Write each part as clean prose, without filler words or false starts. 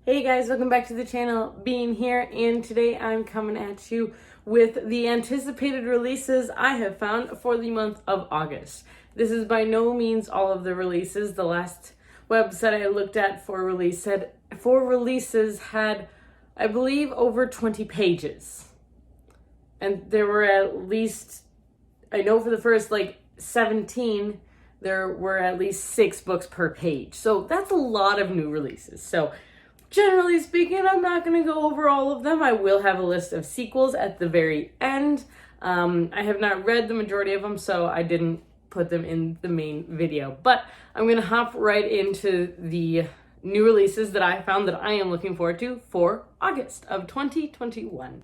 Hey guys, welcome back to the channel, Bean here, and today I'm coming at you with the anticipated releases I have found for the month of August. This is by no means all of the releases. The last website I looked at for releases had, I believe, over 20 pages. And there were at least, I know for the first 17, there were at least 6 books per page. So that's a lot of new releases. So generally speaking, I'm not going to go over all of them. I will have a list of sequels at the very end. I have not read the majority of them, so I didn't put them in the main video. But I'm going to hop right into the new releases that I found that I am looking forward to for August of 2021.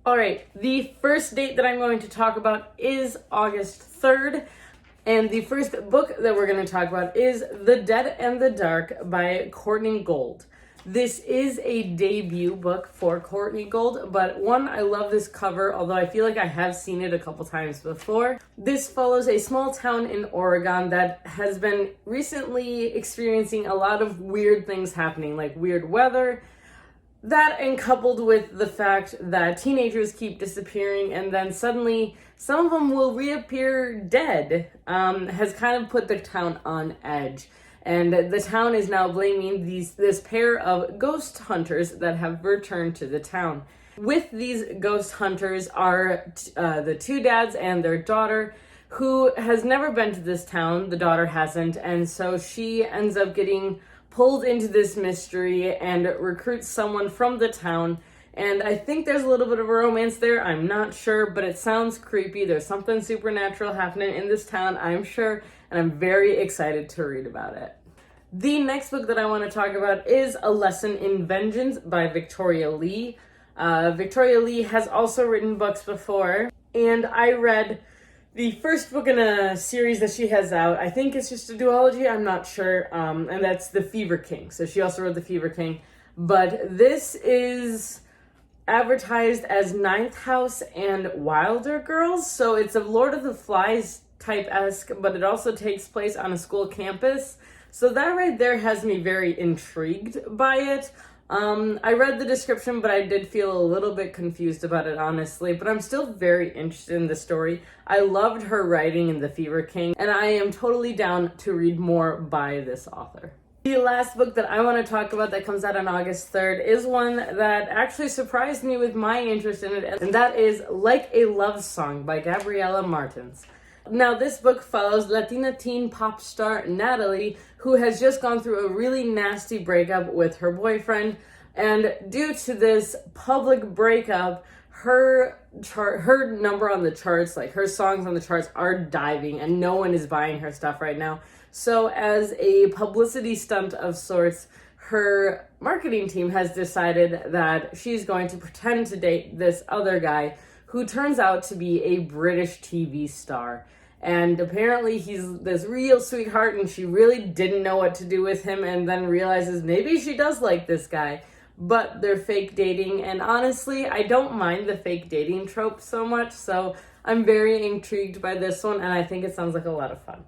All right, the first date that I'm going to talk about is August 3rd. And the first book that we're going to talk about is The Dead and the Dark by Courtney Gold. This is a debut book for Courtney Gold, but one, I love this cover, although I feel like I have seen it a couple times before. This follows a small town in Oregon that has been recently experiencing a lot of weird things happening, like weird weather. That, and coupled with the fact that teenagers keep disappearing and then suddenly some of them will reappear dead, has kind of put the town on edge. And the town is now blaming this pair of ghost hunters that have returned to the town. With these ghost hunters are the two dads and their daughter, who has never been to this town. The daughter hasn't, and so she ends up getting pulled into this mystery and recruits someone from the town. And I think there's a little bit of a romance there. I'm not sure, but it sounds creepy. There's something supernatural happening in this town, I'm sure, and I'm very excited to read about it. The next book that I want to talk about is A Lesson in Vengeance by Victoria Lee. Victoria Lee has also written books before, and I read the first book in a series that she has out. I think it's just a duology, I'm not sure, and that's The Fever King. So she also wrote The Fever King, but this is advertised as Ninth House and Wilder Girls, so it's a Lord of the Flies type-esque, but it also takes place on a school campus. So that right there has me very intrigued by it. I read the description, but I did feel a little bit confused about it, honestly. But I'm still very interested in the story. I loved her writing in The Fever King, and I am totally down to read more by this author. The last book that I want to talk about that comes out on August 3rd is one that actually surprised me with my interest in it, and that is Like a Love Song by Gabriela Martins. Now, this book follows Latina teen pop star Natalie, who has just gone through a really nasty breakup with her boyfriend, and due to this public breakup, her number on the charts, like her songs on the charts, are diving, and no one is buying her stuff right now. So as a publicity stunt of sorts, her marketing team has decided that she's going to pretend to date this other guy who turns out to be a British TV star. And apparently he's this real sweetheart, and she really didn't know what to do with him, and then realizes maybe she does like this guy. But they're fake dating, and honestly, I don't mind the fake dating trope so much, so I'm very intrigued by this one, and I think it sounds like a lot of fun.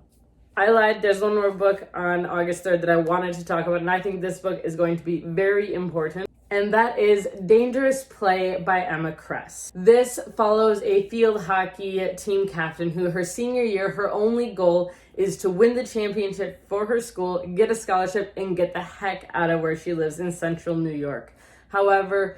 I lied, there's one more book on August 3rd that I wanted to talk about, and I think this book is going to be very important. And that is Dangerous Play by Emma Kress. This follows a field hockey team captain who, her senior year, her only goal is to win the championship for her school, get a scholarship, and get the heck out of where she lives in central New York. However,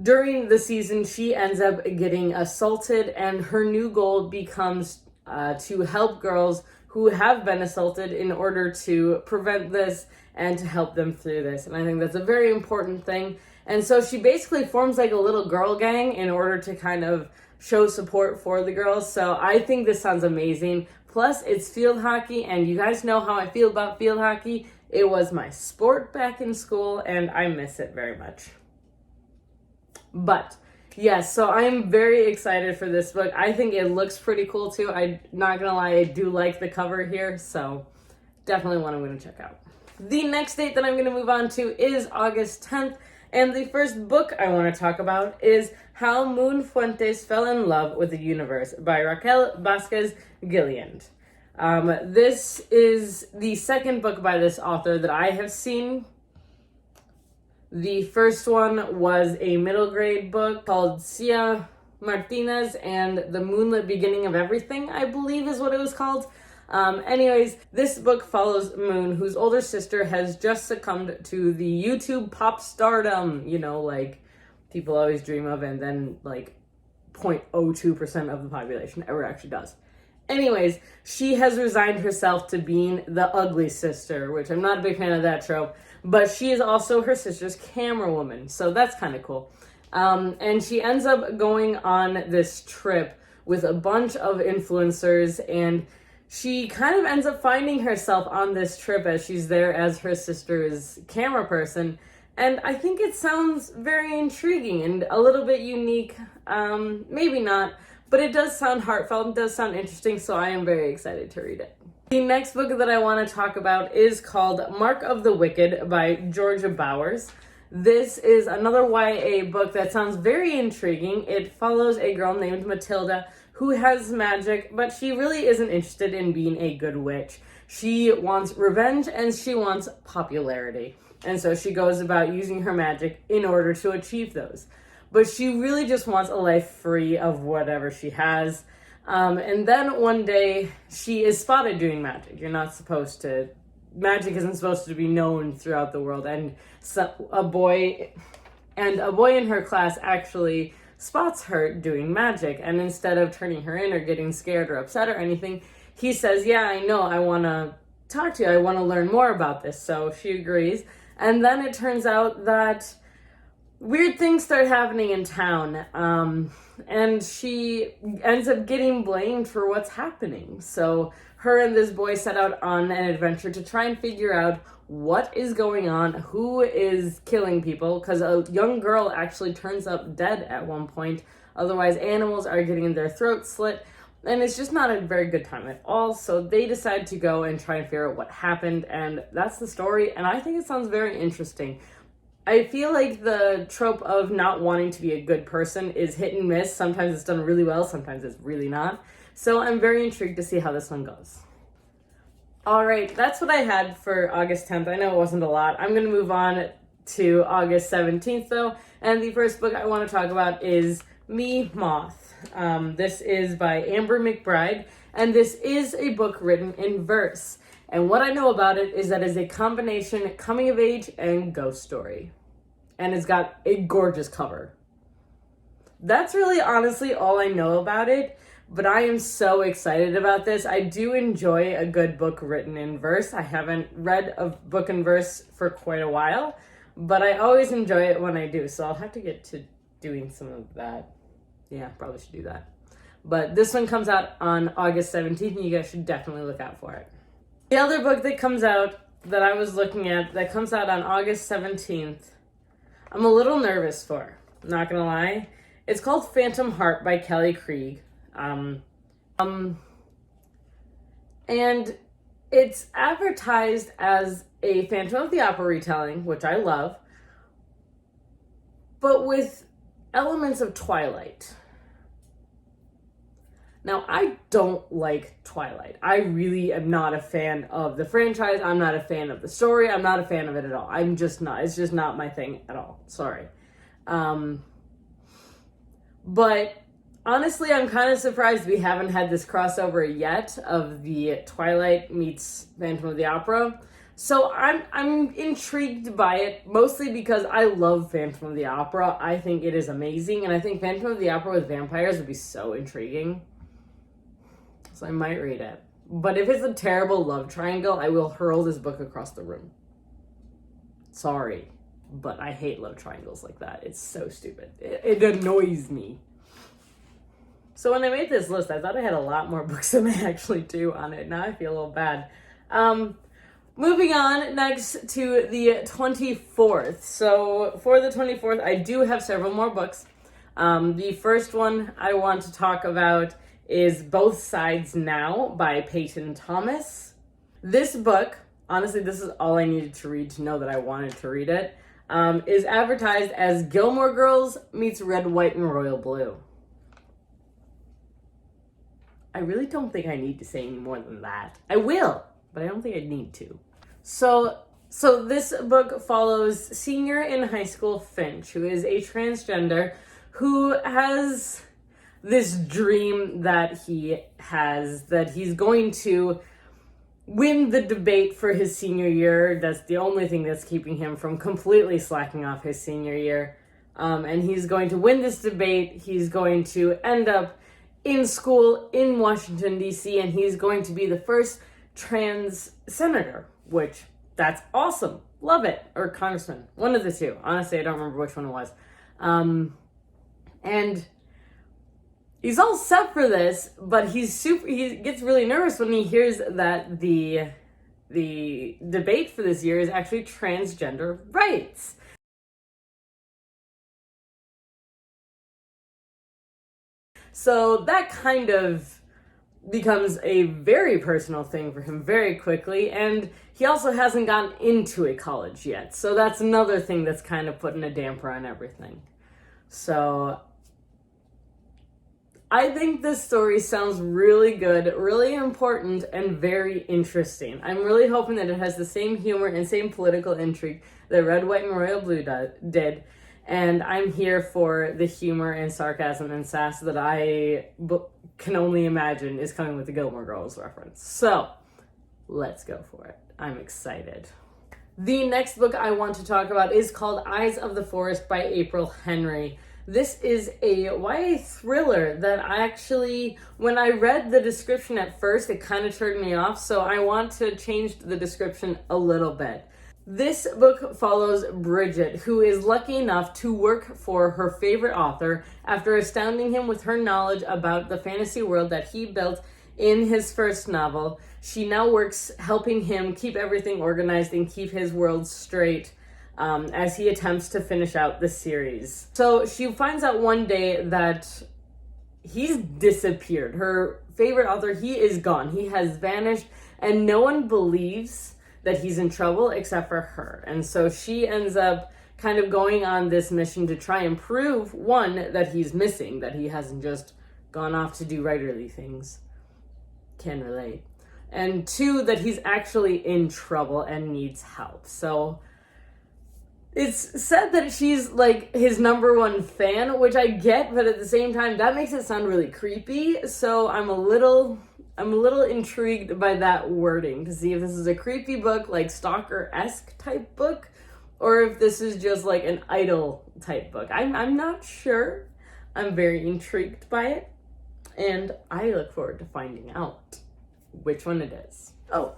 during the season, she ends up getting assaulted, and her new goal becomes to help girls who have been assaulted in order to prevent this and to help them through this. And I think that's a very important thing. And so she basically forms like a little girl gang in order to kind of show support for the girls. So I think this sounds amazing. Plus, it's field hockey, and you guys know how I feel about field hockey. It was my sport back in school, and I miss it very much. But yes, so I'm very excited for this book. I think it looks pretty cool too. I'm not gonna lie, I do like the cover here, so definitely one I'm gonna check out. The next date that I'm gonna move on to is August 10th, and the first book I want to talk about is How Moon Fuentes Fell in Love with the Universe by Raquel Vasquez Gilliand. This is the second book by this author that I have seen The first one was a middle grade book called Cia Martinez and the Moonlit Beginning of Everything, I believe is what it was called. Anyways, this book follows Moon, whose older sister has just succumbed to the YouTube pop stardom, like people always dream of, and then like 0.02% of the population ever actually does. Anyways, she has resigned herself to being the ugly sister, which I'm not a big fan of that trope, but she is also her sister's camera woman, so that's kind of cool. And she ends up going on this trip with a bunch of influencers, and she kind of ends up finding herself on this trip as she's there as her sister's camera person. And I think it sounds very intriguing and a little bit unique. Maybe not, but it does sound heartfelt and does sound interesting, so I am very excited to read it. The next book that I want to talk about is called Mark of the Wicked by Georgia Bowers. This is another YA book that sounds very intriguing. It follows a girl named Matilda who has magic, but she really isn't interested in being a good witch. She wants revenge and she wants popularity. And so she goes about using her magic in order to achieve those. But she really just wants a life free of whatever she has. And then one day she is spotted doing magic. Magic isn't supposed to be known throughout the world. And so a boy in her class actually spots her doing magic. And instead of turning her in or getting scared or upset or anything, he says, yeah, I know, I want to talk to you. I want to learn more about this. So she agrees. And then it turns out that weird things start happening in town. And she ends up getting blamed for what's happening. So her and this boy set out on an adventure to try and figure out what is going on, who is killing people, because a young girl actually turns up dead at one point. Otherwise, animals are getting their throats slit, and it's just not a very good time at all. So they decide to go and try and figure out what happened, and that's the story, and I think it sounds very interesting. I feel like the trope of not wanting to be a good person is hit and miss. Sometimes it's done really well, sometimes it's really not. So I'm very intrigued to see how this one goes. All right, that's what I had for August 10th. I know it wasn't a lot. I'm going to move on to August 17th, though. And the first book I want to talk about is Me, Moth. This is by Amber McBride, and this is a book written in verse. And what I know about it is that it's a combination coming of age and ghost story. And it's got a gorgeous cover. That's really honestly all I know about it. But I am so excited about this. I do enjoy a good book written in verse. I haven't read a book in verse for quite a while, but I always enjoy it when I do. So I'll have to get to doing some of that. Yeah, probably should do that. But this one comes out on August 17th, and you guys should definitely look out for it. The other book that comes out that I was looking at that comes out on August 17th, I'm a little nervous for. I'm not gonna lie. It's called Phantom Heart by Kelly Krieg. And it's advertised as a Phantom of the Opera retelling, which I love, but with elements of Twilight. Now, I don't like Twilight. I really am not a fan of the franchise. I'm not a fan of the story. I'm not a fan of it at all. I'm just not. It's just not my thing at all. Sorry. But honestly, I'm kind of surprised we haven't had this crossover yet of the Twilight meets Phantom of the Opera. So I'm intrigued by it, mostly because I love Phantom of the Opera. I think it is amazing, and I think Phantom of the Opera with vampires would be so intriguing. So I might read it. But if it's a terrible love triangle, I will hurl this book across the room. Sorry, but I hate love triangles like that. It's so stupid. It annoys me. So when I made this list, I thought I had a lot more books than I actually do on it. Now I feel a little bad. Moving on next to the 24th. So for the 24th, I do have several more books. The first one I want to talk about is Both Sides Now by Peyton Thomas. This book, honestly, this is all I needed to read to know that I wanted to read it, is advertised as Gilmore Girls meets Red, White, and Royal Blue. I really don't think I need to say any more than that. I will, but I don't think I need to. So So this book follows senior in high school Finch, who is a transgender who has this dream that he's going to win the debate for his senior year. That's the only thing that's keeping him from completely slacking off his senior year. And he's going to win this debate. He's going to end up in school in Washington, D.C., and he's going to be the first trans senator, which that's awesome. Love it. Or congressman. One of the two. Honestly, I don't remember which one it was. And he's all set for this, but he gets really nervous when he hears that the debate for this year is actually transgender rights. So that kind of becomes a very personal thing for him very quickly, and he also hasn't gotten into a college yet. So that's another thing that's kind of putting a damper on everything. So I think this story sounds really good, really important, and very interesting. I'm really hoping that it has the same humor and same political intrigue that Red, White, and Royal Blue did. And I'm here for the humor and sarcasm and sass that I can only imagine is coming with the Gilmore Girls reference. So, let's go for it. I'm excited. The next book I want to talk about is called Eyes of the Forest by April Henry. This is a YA thriller that I actually, when I read the description at first, it kind of turned me off, so I want to change the description a little bit. This book follows Bridget, who is lucky enough to work for her favorite author after astounding him with her knowledge about the fantasy world that he built in his first novel. She now works helping him keep everything organized and keep his world straight as he attempts to finish out the series. So she finds out one day that he's disappeared. Her favorite author, he is gone. He has vanished, and no one believes that he's in trouble except for her. And so she ends up kind of going on this mission to try and prove, one, that he's missing, that he hasn't just gone off to do writerly things. Can relate. And two, that he's actually in trouble and needs help. So it's said that she's like his number one fan, which I get, but at the same time, that makes it sound really creepy. So I'm a little intrigued by that wording to see if this is a creepy book, like stalker-esque type book, or if this is just like an idol type book. I'm not sure. I'm very intrigued by it, and I look forward to finding out which one it is. Oh,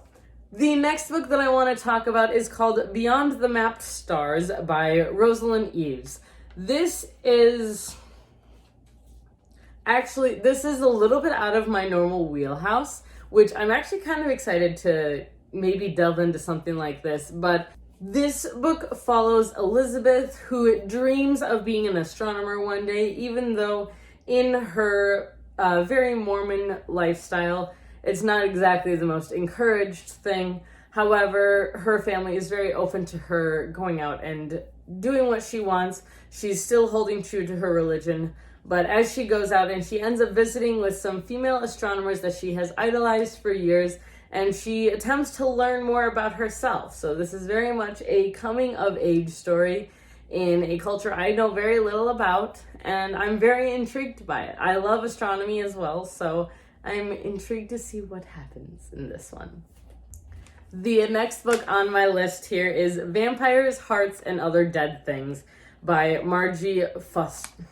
the next book that I want to talk about is called Beyond the Mapped Stars by Rosalind Eves. This is a little bit out of my normal wheelhouse, which I'm actually kind of excited to maybe delve into something like this. But this book follows Elizabeth, who dreams of being an astronomer one day, even though in her very Mormon lifestyle, it's not exactly the most encouraged thing. However, her family is very open to her going out and doing what she wants. She's still holding true to her religion. But as she goes out and she ends up visiting with some female astronomers that she has idolized for years, and she attempts to learn more about herself. So this is very much a coming of age story in a culture I know very little about, and I'm very intrigued by it. I love astronomy as well, so I'm intrigued to see what happens in this one. The next book on my list here is Vampires, Hearts, and Other Dead Things by Margie Fuston.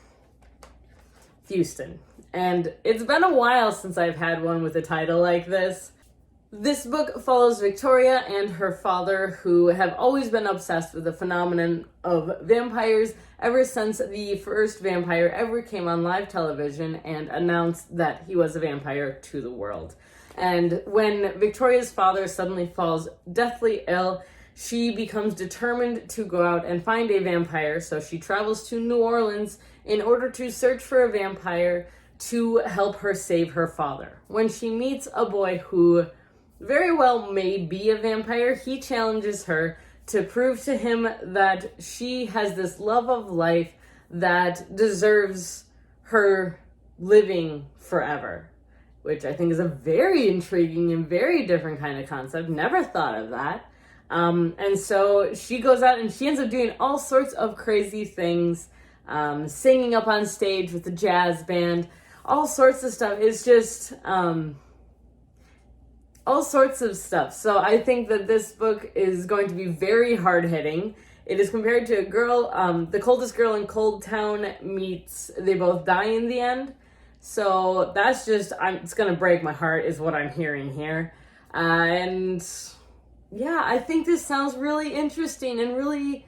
And it's been a while since I've had one with a title like this. This book follows Victoria and her father, who have always been obsessed with the phenomenon of vampires ever since the first vampire ever came on live television and announced that he was a vampire to the world. And when Victoria's father suddenly falls deathly ill, she becomes determined to go out and find a vampire, so she travels to New Orleans in order to search for a vampire to help her save her father. When she meets a boy who very well may be a vampire, he challenges her to prove to him that she has this love of life that deserves her living forever, which I think is a very intriguing and very different kind of concept. Never thought of that. And so she goes out and she ends up doing all sorts of crazy things, singing up on stage with the jazz band, all sorts of stuff. It's just all sorts of stuff. So I think that this book is going to be very hard-hitting. It is compared to a girl, the coldest girl in Cold Town meets They Both Die in the End. So that's just, it's going to break my heart is what I'm hearing here. And yeah, I think this sounds really interesting and really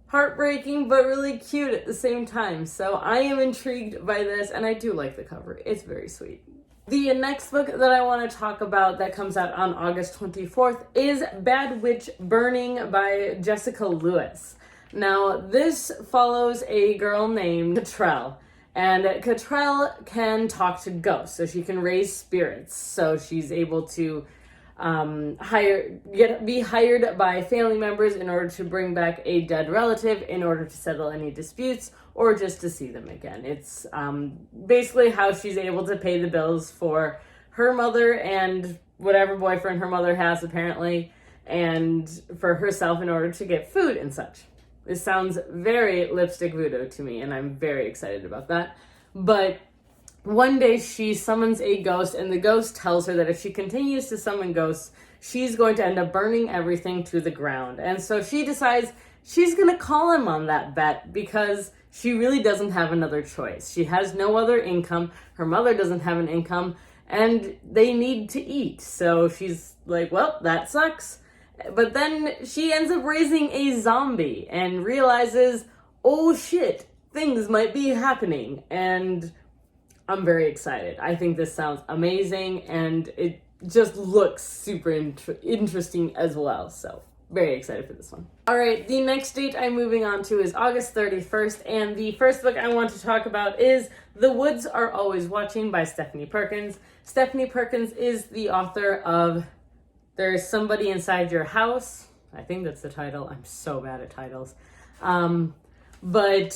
heartbreaking, but really cute at the same time. So I am intrigued by this, and I do like the cover. It's very sweet. The next book that I want to talk about that comes out on August 24th is Bad Witch Burning by Jessica Lewis. Now, this follows a girl named Cottrell, and Cottrell can talk to ghosts, so she can raise spirits. So she's able to be hired by family members in order to bring back a dead relative in order to settle any disputes or just to see them again. It's basically how she's able to pay the bills for her mother and whatever boyfriend her mother has apparently, and for herself in order to get food and such. This sounds very Lipstick Voodoo to me, and I'm very excited about that. But one day she summons a ghost, and the ghost tells her that if she continues to summon ghosts, she's going to end up burning everything to the ground. And so she decides she's going to call him on that bet because she really doesn't have another choice. She has no other income. Her mother doesn't have an income, and they need to eat. So she's like, well, that sucks. But then she ends up raising a zombie and realizes, oh shit, things might be happening. And I'm very excited. I think this sounds amazing, and it just looks super interesting as well. So very excited for this one. All right, the next date I'm moving on to is August 31st, and the first book I want to talk about is The Woods Are Always Watching by Stephanie Perkins. Stephanie Perkins is the author of There's Somebody Inside Your House. I think that's the title. I'm so bad at titles. But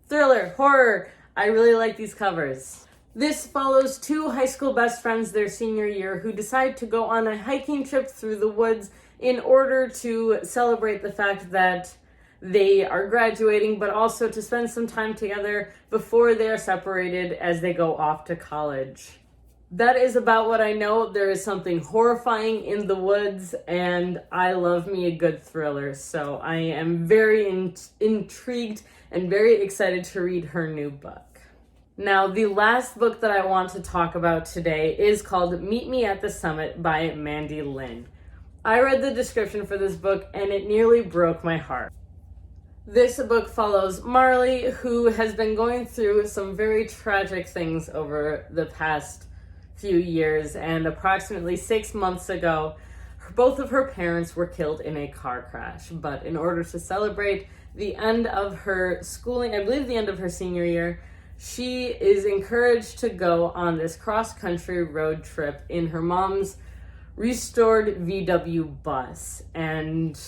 thriller, horror. I really like these covers. This follows two high school best friends their senior year who decide to go on a hiking trip through the woods in order to celebrate the fact that they are graduating, but also to spend some time together before they are separated as they go off to college. That is about what I know. There is something horrifying in the woods, and I love me a good thriller. So I am very intrigued and very excited to read her new book. Now, the last book that I want to talk about today is called Meet Me at the Summit by Mandy Lin. I read the description for this book, and it nearly broke my heart. This book follows Marley, who has been going through some very tragic things over the past few years, and approximately 6 months ago, both of her parents were killed in a car crash. But in order to celebrate the end of her schooling, I believe the end of her senior year, she is encouraged to go on this cross-country road trip in her mom's restored VW bus. And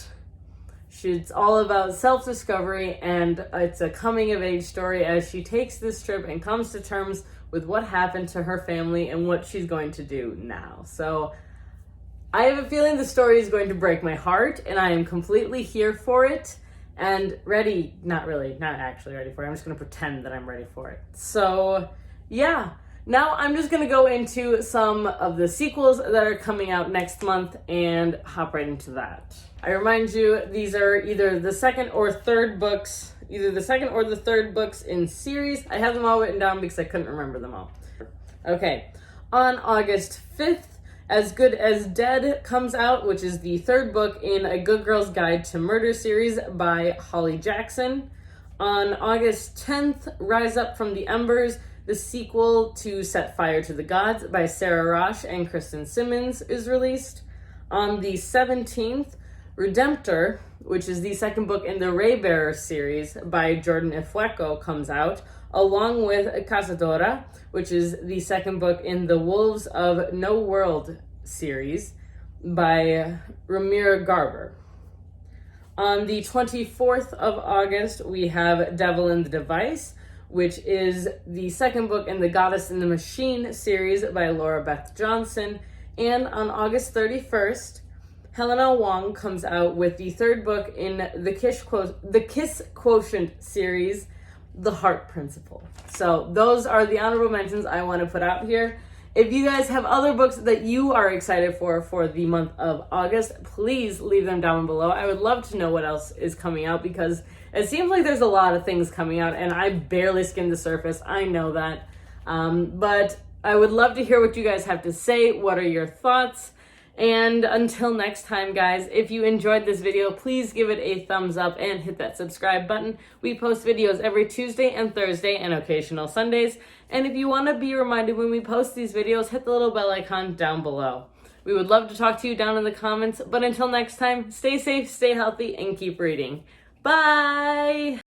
it's all about self-discovery, and it's a coming-of-age story as she takes this trip and comes to terms with what happened to her family and what she's going to do now. So I have a feeling the story is going to break my heart, and I am completely here for it and ready. Not actually ready for it. I'm just going to pretend that I'm ready for it. So yeah, now I'm just going to go into some of the sequels that are coming out next month and hop right into that. I remind you, these are either the second or the third books in series. I have them all written down because I couldn't remember them all. Okay, on August 5th, As Good as Dead comes out, which is the third book in A Good Girl's Guide to Murder series by Holly Jackson. On August 10th, Rise Up from the Embers, the sequel to Set Fire to the Gods by Sarah Rosh and Kristen Simmons is released. On the 17th, Redemptor, which is the second book in the Raybearer series by Jordan Ifueko, comes out, along with Cazadora, which is the second book in the Wolves of No World series by Ramira Garber. On the 24th of August, we have Devil in the Device, which is the second book in the Goddess in the Machine series by Laura Beth Johnson. And on August 31st, Helena Wong comes out with the third book in the Kiss Quotient series, The Heart Principle. So those are the honorable mentions I want to put out here. If you guys have other books that you are excited for the month of August, please leave them down below. I would love to know what else is coming out, because it seems like there's a lot of things coming out and I barely skimmed the surface. I know that. But I would love to hear what you guys have to say. What are your thoughts? And until next time, guys, if you enjoyed this video, please give it a thumbs up and hit that subscribe button. We post videos every Tuesday and Thursday and occasional Sundays. And if you want to be reminded when we post these videos, hit the little bell icon down below. We would love to talk to you down in the comments. But until next time, stay safe, stay healthy, and keep reading. Bye!